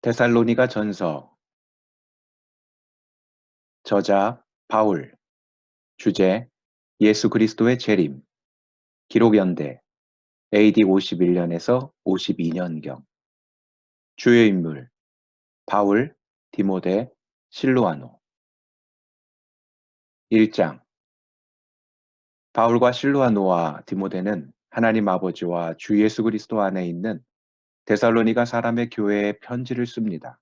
데살로니가 전서. 저자 바울. 주제 예수 그리스도의 재림. 기록 연대 AD 51년에서 52년경. 주요 인물 바울, 디모데, 실루아노. 1장. 바울과 실루아노와 디모데는 하나님 아버지와 주 예수 그리스도 안에 있는 데살로니가 사람의 교회에 편지를 씁니다.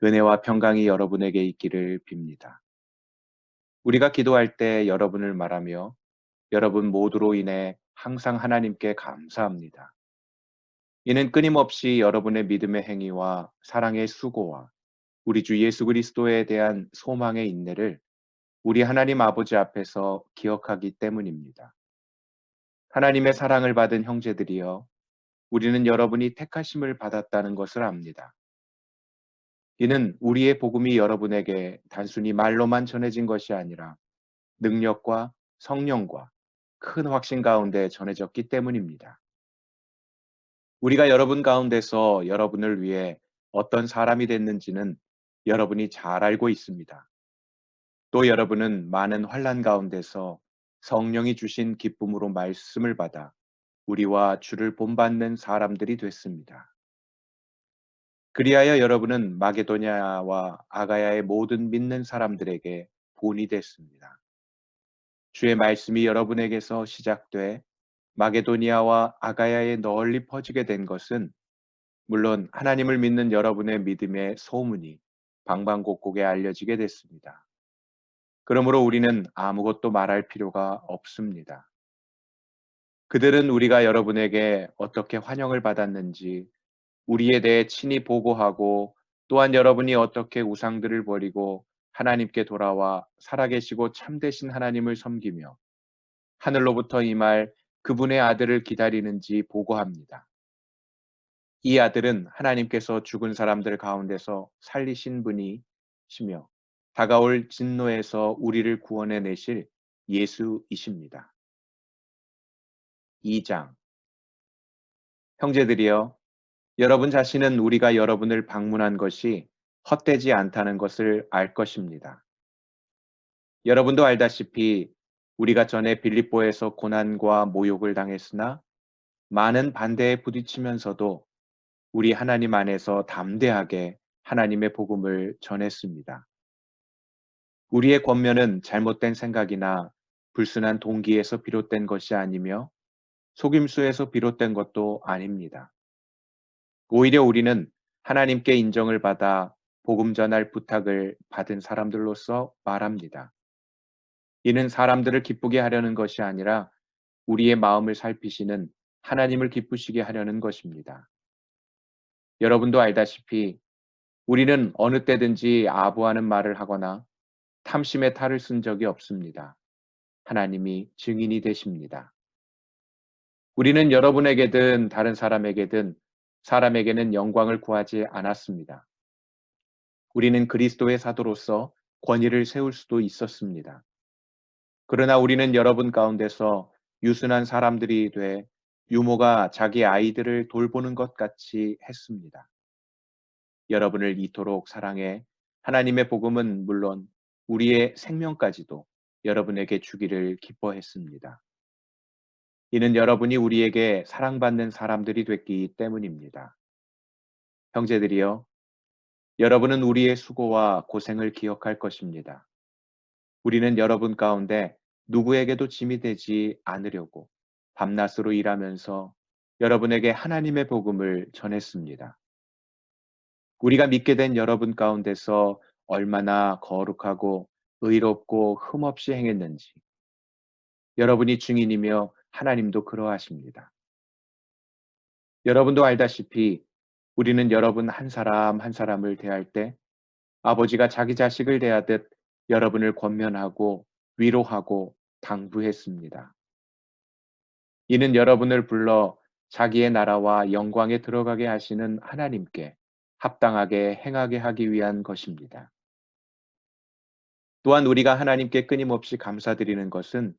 은혜와 평강이 여러분에게 있기를 빕니다. 우리가 기도할 때 여러분을 말하며 여러분 모두로 인해 항상 하나님께 감사합니다. 이는 끊임없이 여러분의 믿음의 행위와 사랑의 수고와 우리 주 예수 그리스도에 대한 소망의 인내를 우리 하나님 아버지 앞에서 기억하기 때문입니다. 하나님의 사랑을 받은 형제들이여, 우리는 여러분이 택하심을 받았다는 것을 압니다. 이는 우리의 복음이 여러분에게 단순히 말로만 전해진 것이 아니라 능력과 성령과 큰 확신 가운데 전해졌기 때문입니다. 우리가 여러분 가운데서 여러분을 위해 어떤 사람이 됐는지는 여러분이 잘 알고 있습니다. 또 여러분은 많은 환난 가운데서 성령이 주신 기쁨으로 말씀을 받아 우리와 주를 본받는 사람들이 됐습니다. 그리하여 여러분은 마게도냐와 아가야의 모든 믿는 사람들에게 본이 됐습니다. 주의 말씀이 여러분에게서 시작돼 마게도니아와 아가야에 널리 퍼지게 된 것은 물론 하나님을 믿는 여러분의 믿음의 소문이 방방곡곡에 알려지게 됐습니다. 그러므로 우리는 아무것도 말할 필요가 없습니다. 그들은 우리가 여러분에게 어떻게 환영을 받았는지 우리에 대해 친히 보고하고, 또한 여러분이 어떻게 우상들을 버리고 하나님께 돌아와 살아계시고 참되신 하나님을 섬기며 하늘로부터 임할 그분의 아들을 기다리는지 보고합니다. 이 아들은 하나님께서 죽은 사람들 가운데서 살리신 분이시며 다가올 진노에서 우리를 구원해 내실 예수이십니다. 2장. 형제들이여, 여러분 자신은 우리가 여러분을 방문한 것이 헛되지 않다는 것을 알 것입니다. 여러분도 알다시피 우리가 전에 빌립보에서 고난과 모욕을 당했으나 많은 반대에 부딪히면서도 우리 하나님 안에서 담대하게 하나님의 복음을 전했습니다. 우리의 권면은 잘못된 생각이나 불순한 동기에서 비롯된 것이 아니며 속임수에서 비롯된 것도 아닙니다. 오히려 우리는 하나님께 인정을 받아 복음 전할 부탁을 받은 사람들로서 말합니다. 이는 사람들을 기쁘게 하려는 것이 아니라 우리의 마음을 살피시는 하나님을 기쁘시게 하려는 것입니다. 여러분도 알다시피 우리는 어느 때든지 아부하는 말을 하거나 탐심의 탈을 쓴 적이 없습니다. 하나님이 증인이 되십니다. 우리는 여러분에게든 다른 사람에게든 사람에게는 영광을 구하지 않았습니다. 우리는 그리스도의 사도로서 권위를 세울 수도 있었습니다. 그러나 우리는 여러분 가운데서 유순한 사람들이 돼 유모가 자기 아이들을 돌보는 것 같이 했습니다. 여러분을 이토록 사랑해 하나님의 복음은 물론 우리의 생명까지도 여러분에게 주기를 기뻐했습니다. 이는 여러분이 우리에게 사랑받는 사람들이 됐기 때문입니다. 형제들이여, 여러분은 우리의 수고와 고생을 기억할 것입니다. 우리는 여러분 가운데 누구에게도 짐이 되지 않으려고 밤낮으로 일하면서 여러분에게 하나님의 복음을 전했습니다. 우리가 믿게 된 여러분 가운데서 얼마나 거룩하고 의롭고 흠없이 행했는지 여러분이 증인이며 하나님도 그러하십니다. 여러분도 알다시피 우리는 여러분 한 사람 한 사람을 대할 때 아버지가 자기 자식을 대하듯 여러분을 권면하고 위로하고 당부했습니다. 이는 여러분을 불러 자기의 나라와 영광에 들어가게 하시는 하나님께 합당하게 행하게 하기 위한 것입니다. 또한 우리가 하나님께 끊임없이 감사드리는 것은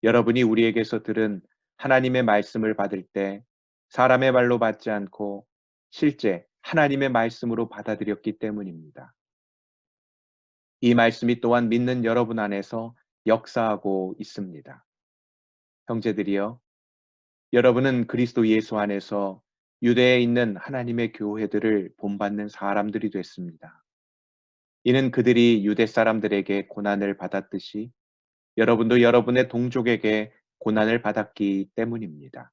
여러분이 우리에게서 들은 하나님의 말씀을 받을 때 사람의 말로 받지 않고 실제 하나님의 말씀으로 받아들였기 때문입니다. 이 말씀이 또한 믿는 여러분 안에서 역사하고 있습니다. 형제들이여, 여러분은 그리스도 예수 안에서 유대에 있는 하나님의 교회들을 본받는 사람들이 됐습니다. 이는 그들이 유대 사람들에게 고난을 받았듯이 여러분도 여러분의 동족에게 고난을 받았기 때문입니다.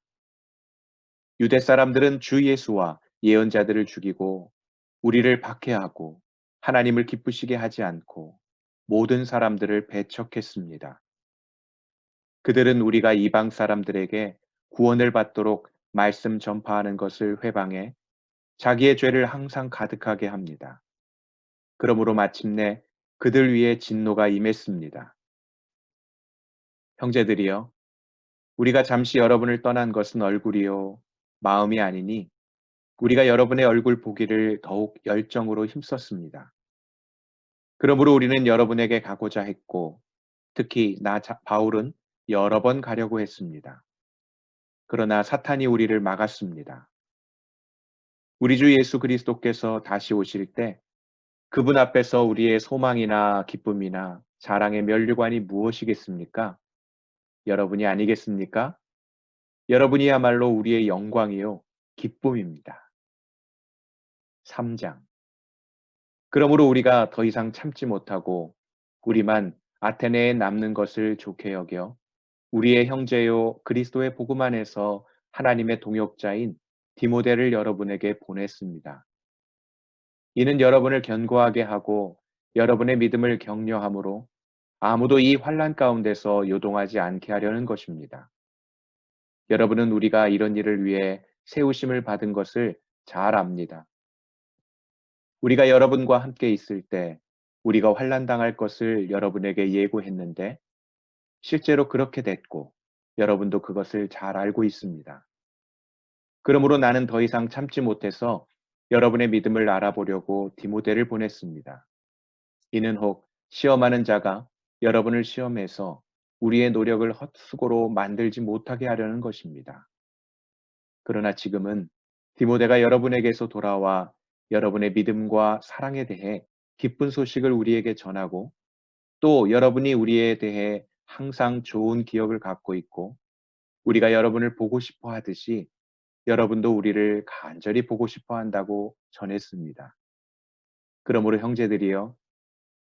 유대 사람들은 주 예수와 예언자들을 죽이고 우리를 박해하고 하나님을 기쁘시게 하지 않고 모든 사람들을 배척했습니다. 그들은 우리가 이방 사람들에게 구원을 받도록 말씀 전파하는 것을 회방해 자기의 죄를 항상 가득하게 합니다. 그러므로 마침내 그들 위에 진노가 임했습니다. 형제들이여, 우리가 잠시 여러분을 떠난 것은 얼굴이요 마음이 아니니 우리가 여러분의 얼굴 보기를 더욱 열정으로 힘썼습니다. 그러므로 우리는 여러분에게 가고자 했고 특히 바울은 여러 번 가려고 했습니다. 그러나 사탄이 우리를 막았습니다. 우리 주 예수 그리스도께서 다시 오실 때 그분 앞에서 우리의 소망이나 기쁨이나 자랑의 면류관이 무엇이겠습니까? 여러분이 아니겠습니까? 여러분이야말로 우리의 영광이요 기쁨입니다. 3장. 그러므로 우리가 더 이상 참지 못하고 우리만 아테네에 남는 것을 좋게 여겨 우리의 형제요 그리스도의 복음 안에서 하나님의 동역자인 디모데를 여러분에게 보냈습니다. 이는 여러분을 견고하게 하고 여러분의 믿음을 격려함으로 아무도 이 환난 가운데서 요동하지 않게 하려는 것입니다. 여러분은 우리가 이런 일을 위해 세우심을 받은 것을 잘 압니다. 우리가 여러분과 함께 있을 때 우리가 환난 당할 것을 여러분에게 예고했는데 실제로 그렇게 됐고 여러분도 그것을 잘 알고 있습니다. 그러므로 나는 더 이상 참지 못해서 여러분의 믿음을 알아보려고 디모데를 보냈습니다. 이는 혹 시험하는 자가 여러분을 시험해서 우리의 노력을 헛수고로 만들지 못하게 하려는 것입니다. 그러나 지금은 디모데가 여러분에게서 돌아와 여러분의 믿음과 사랑에 대해 기쁜 소식을 우리에게 전하고 또 여러분이 우리에 대해 항상 좋은 기억을 갖고 있고 우리가 여러분을 보고 싶어 하듯이 여러분도 우리를 간절히 보고 싶어 한다고 전했습니다. 그러므로 형제들이여,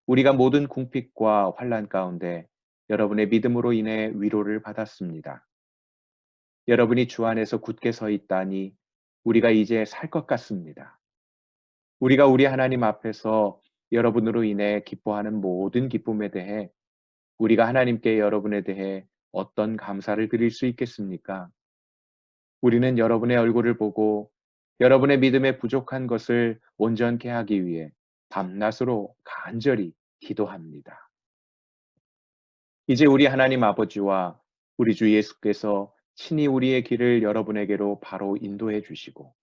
우리가 모든 궁핍과 환난 가운데 여러분의 믿음으로 인해 위로를 받았습니다. 여러분이 주 안에서 굳게 서 있다니 우리가 이제 살 것 같습니다. 우리가 우리 하나님 앞에서 여러분으로 인해 기뻐하는 모든 기쁨에 대해 우리가 하나님께 여러분에 대해 어떤 감사를 드릴 수 있겠습니까? 우리는 여러분의 얼굴을 보고 여러분의 믿음에 부족한 것을 온전케 하기 위해 밤낮으로 간절히 기도합니다. 이제 우리 하나님 아버지와 우리 주 예수께서 친히 우리의 길을 여러분에게로 바로 인도해 주시고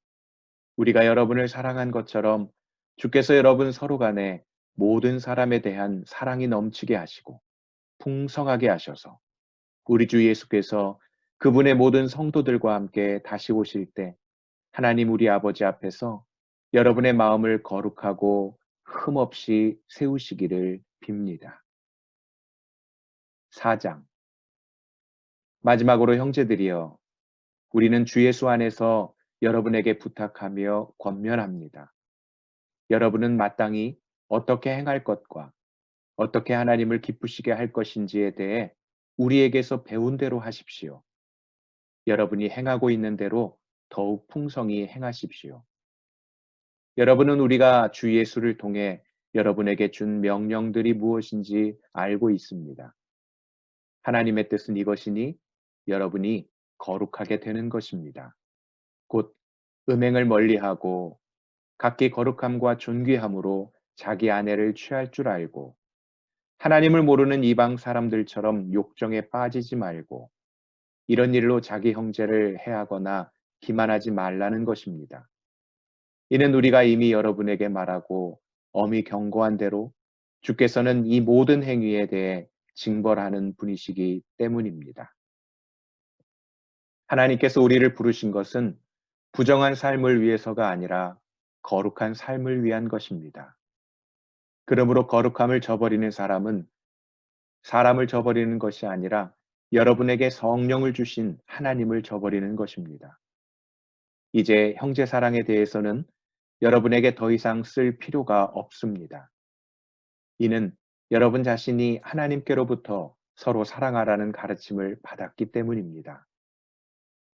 우리가 여러분을 사랑한 것처럼 주께서 여러분 서로 간에 모든 사람에 대한 사랑이 넘치게 하시고 풍성하게 하셔서 우리 주 예수께서 그분의 모든 성도들과 함께 다시 오실 때 하나님 우리 아버지 앞에서 여러분의 마음을 거룩하고 흠없이 세우시기를 빕니다. 4장. 마지막으로 형제들이여, 우리는 주 예수 안에서 여러분에게 부탁하며 권면합니다. 여러분은 마땅히 어떻게 행할 것과 어떻게 하나님을 기쁘시게 할 것인지에 대해 우리에게서 배운 대로 하십시오. 여러분이 행하고 있는 대로 더욱 풍성히 행하십시오. 여러분은 우리가 주 예수를 통해 여러분에게 준 명령들이 무엇인지 알고 있습니다. 하나님의 뜻은 이것이니 여러분이 거룩하게 되는 것입니다. 곧 음행을 멀리하고 각기 거룩함과 존귀함으로 자기 아내를 취할 줄 알고 하나님을 모르는 이방 사람들처럼 욕정에 빠지지 말고 이런 일로 자기 형제를 해하거나 기만하지 말라는 것입니다. 이는 우리가 이미 여러분에게 말하고 엄히 경고한 대로 주께서는 이 모든 행위에 대해 징벌하는 분이시기 때문입니다. 하나님께서 우리를 부르신 것은 부정한 삶을 위해서가 아니라 거룩한 삶을 위한 것입니다. 그러므로 거룩함을 저버리는 사람은 사람을 저버리는 것이 아니라 여러분에게 성령을 주신 하나님을 저버리는 것입니다. 이제 형제 사랑에 대해서는 여러분에게 더 이상 쓸 필요가 없습니다. 이는 여러분 자신이 하나님께로부터 서로 사랑하라는 가르침을 받았기 때문입니다.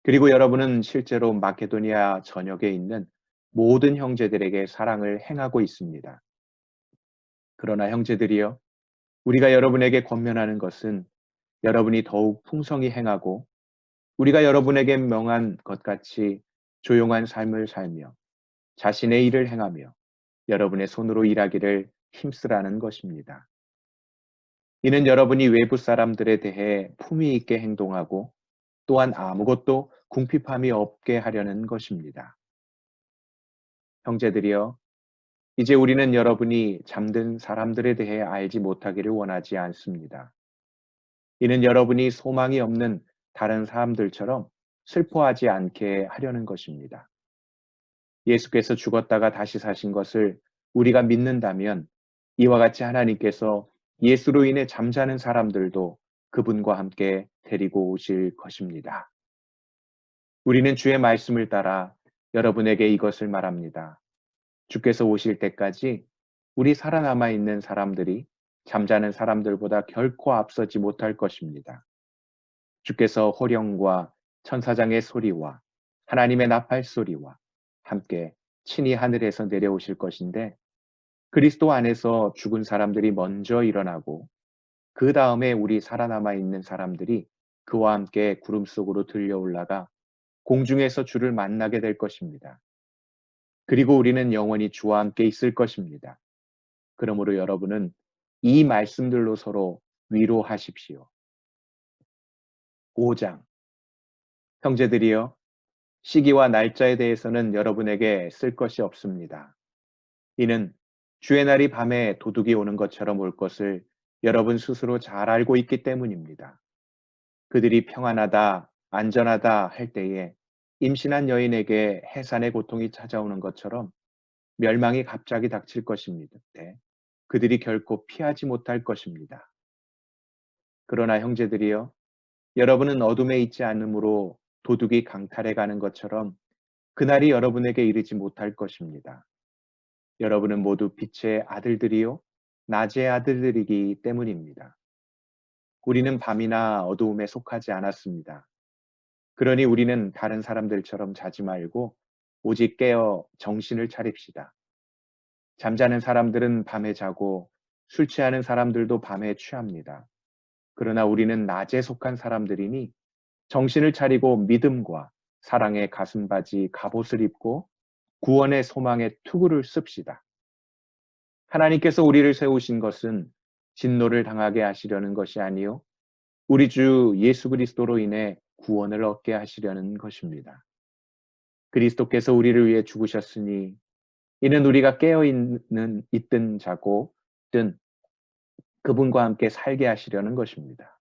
그리고 여러분은 실제로 마케도니아 전역에 있는 모든 형제들에게 사랑을 행하고 있습니다. 그러나 형제들이여, 우리가 여러분에게 권면하는 것은 여러분이 더욱 풍성히 행하고 우리가 여러분에게 명한 것 같이 조용한 삶을 살며 자신의 일을 행하며 여러분의 손으로 일하기를 힘쓰라는 것입니다. 이는 여러분이 외부 사람들에 대해 품위 있게 행동하고 또한 아무것도 궁핍함이 없게 하려는 것입니다. 형제들이여, 이제 우리는 여러분이 잠든 사람들에 대해 알지 못하기를 원하지 않습니다. 이는 여러분이 소망이 없는 다른 사람들처럼 슬퍼하지 않게 하려는 것입니다. 예수께서 죽었다가 다시 사신 것을 우리가 믿는다면 이와 같이 하나님께서 예수로 인해 잠자는 사람들도 그분과 함께 데리고 오실 것입니다. 우리는 주의 말씀을 따라 여러분에게 이것을 말합니다. 주께서 오실 때까지 우리 살아남아 있는 사람들이 잠자는 사람들보다 결코 앞서지 못할 것입니다. 주께서 호령과 천사장의 소리와 하나님의 나팔 소리와 함께 친히 하늘에서 내려오실 것인데 그리스도 안에서 죽은 사람들이 먼저 일어나고 그 다음에 우리 살아남아 있는 사람들이 그와 함께 구름 속으로 들려 올라가 공중에서 주를 만나게 될 것입니다. 그리고 우리는 영원히 주와 함께 있을 것입니다. 그러므로 여러분은 이 말씀들로 서로 위로하십시오. 5장. 형제들이여, 시기와 날짜에 대해서는 여러분에게 쓸 것이 없습니다. 이는 주의 날이 밤에 도둑이 오는 것처럼 올 것을 여러분 스스로 잘 알고 있기 때문입니다. 그들이 평안하다, 안전하다 할 때에 임신한 여인에게 해산의 고통이 찾아오는 것처럼 멸망이 갑자기 닥칠 것입니다. 그들이 결코 피하지 못할 것입니다. 그러나 형제들이여, 여러분은 어둠에 있지 않으므로 도둑이 강탈해 가는 것처럼 그날이 여러분에게 이르지 못할 것입니다. 여러분은 모두 빛의 아들들이요 낮의 아들들이기 때문입니다. 우리는 밤이나 어두움에 속하지 않았습니다. 그러니 우리는 다른 사람들처럼 자지 말고 오직 깨어 정신을 차립시다. 잠자는 사람들은 밤에 자고 술 취하는 사람들도 밤에 취합니다. 그러나 우리는 낮에 속한 사람들이니 정신을 차리고 믿음과 사랑의 가슴바지 갑옷을 입고 구원의 소망의 투구를 씁시다. 하나님께서 우리를 세우신 것은 진노를 당하게 하시려는 것이 아니요 우리 주 예수 그리스도로 인해 구원을 얻게 하시려는 것입니다. 그리스도께서 우리를 위해 죽으셨으니 이는 우리가 깨어 있든 자고 든 그분과 함께 살게 하시려는 것입니다.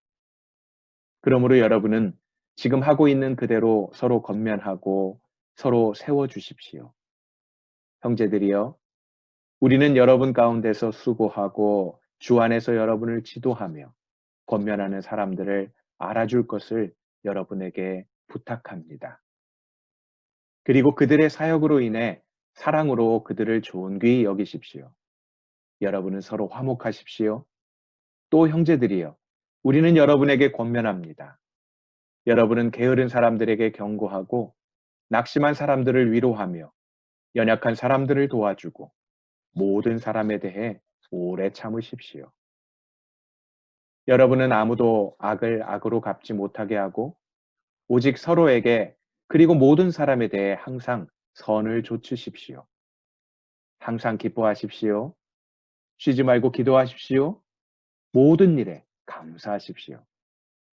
그러므로 여러분은 지금 하고 있는 그대로 서로 권면하고 서로 세워 주십시오. 형제들이여, 우리는 여러분 가운데서 수고하고 주 안에서 여러분을 지도하며 권면하는 사람들을 알아줄 것을 여러분에게 부탁합니다. 그리고 그들의 사역으로 인해 사랑으로 그들을 존귀히 여기십시오. 여러분은 서로 화목하십시오. 또 형제들이여, 우리는 여러분에게 권면합니다. 여러분은 게으른 사람들에게 경고하고 낙심한 사람들을 위로하며 연약한 사람들을 도와주고 모든 사람에 대해 오래 참으십시오. 여러분은 아무도 악을 악으로 갚지 못하게 하고 오직 서로에게 그리고 모든 사람에 대해 항상 선을 조치십시오. 항상 기뻐하십시오. 쉬지 말고 기도하십시오. 모든 일에 감사하십시오.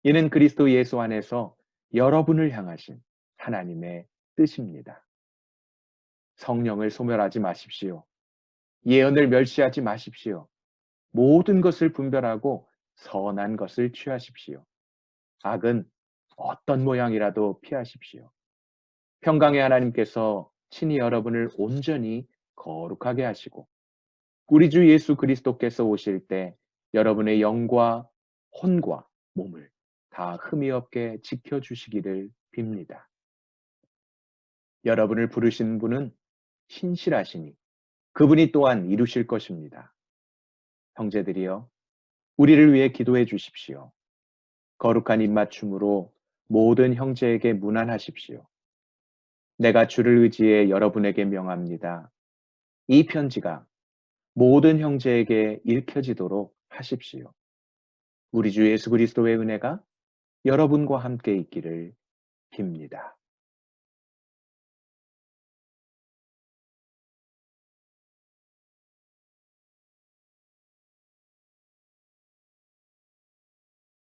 이는 그리스도 예수 안에서 여러분을 향하신 하나님의 뜻입니다. 성령을 소멸하지 마십시오. 예언을 멸시하지 마십시오. 모든 것을 분별하고 선한 것을 취하십시오. 악은 어떤 모양이라도 피하십시오. 평강의 하나님께서 친히 여러분을 온전히 거룩하게 하시고 우리 주 예수 그리스도께서 오실 때 여러분의 영과 혼과 몸을 다 흠이 없게 지켜주시기를 빕니다. 여러분을 부르신 분은 신실하시니 그분이 또한 이루실 것입니다. 형제들이여, 우리를 위해 기도해 주십시오. 거룩한 입맞춤으로 모든 형제에게 문안하십시오. 내가 주를 의지해 여러분에게 명합니다. 이 편지가 모든 형제에게 읽혀지도록 하십시오. 우리 주 예수 그리스도의 은혜가 여러분과 함께 있기를 빕니다.